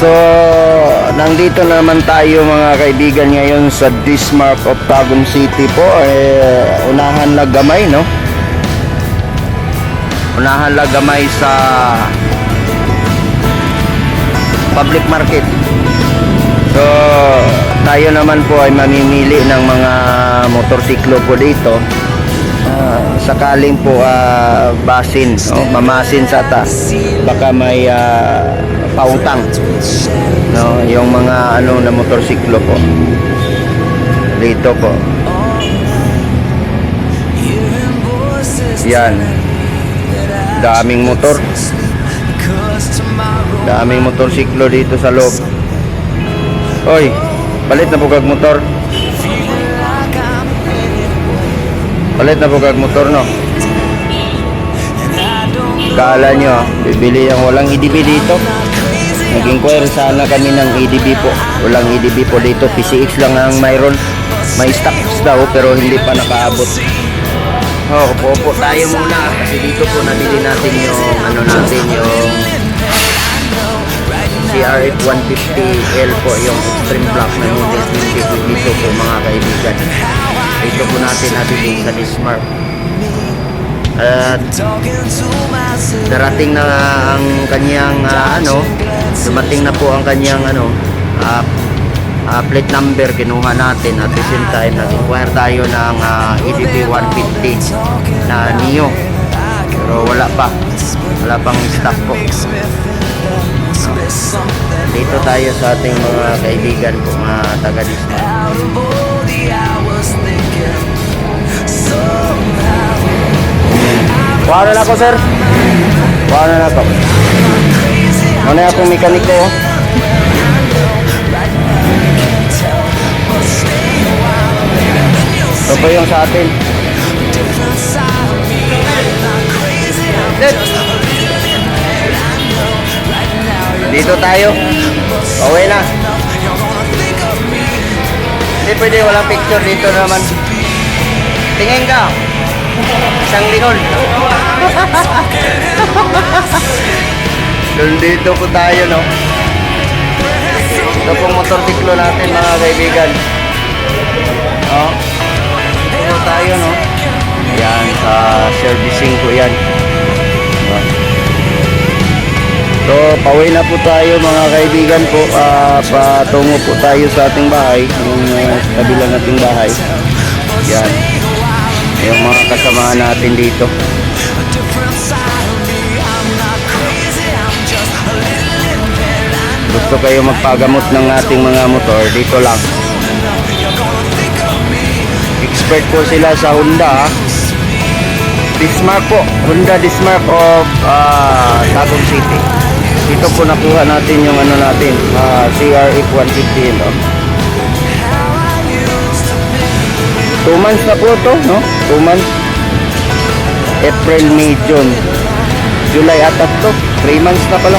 So, nandito na naman tayo mga kaibigan ngayon sa Dismark of Tagum City po. Unahan Lagamay, no? Unahan Lagamay sa public market. So, tayo naman po ay mamimili ng mga motorsiklo po dito. Sakaling po basin, no? Mamasin sa baka may pautang, no? Yung mga na motorsiklo po dito po. Yan, daming motorsiklo dito sa loob. Oy, palit na po kag motor. Palit na po kag motor, no? Kala nyo, bibili yung walang EDB dito. Nag-inquire sana kami ng EDB po. Walang EDB po dito. PCX lang ang mayroon. May stocks daw pero hindi pa nakaabot. Upo tayo muna kasi dito po nabili natin yung yung CRF 150L po, yung extreme black na model 20 dito po mga kaibigan. Dito po natin nabili sa Dismark. At darating na ang kanyang dumating na po ang kanyang plate number, kinuha natin. At the same time nag-inquire tayo ng EDB 150 na Neo, pero wala pang stock po. Dito tayo sa ating mga kaibigan po, mga taga-Dismark. Wala na ako, sir. Wala na ako. Ano yung akong mekaniko? Ito po yung sa atin. Dito tayo. Pauwi na. Hindi pwede walang picture dito naman. Tingin ka. Isang lingon. Dito po tayo, no? Ito pong motorsiklo natin mga kaibigan. Dito po tayo, no? Yan, sa servicing po yan. So, pauwi na po tayo mga kaibigan po. Patungo po tayo sa ating bahay, yung kabilang ating bahay. Yan, yung mga kasamahan natin dito. Gusto kayo magpagamot ng ating mga motor, dito lang. Expert po sila sa Honda Dismark po, Honda Dismark of Tagum City. Dito po nakuha natin yung CRF 150, no? 2 months na po to, no? 2 months. April, May, June, July atat to. 3 months na pala.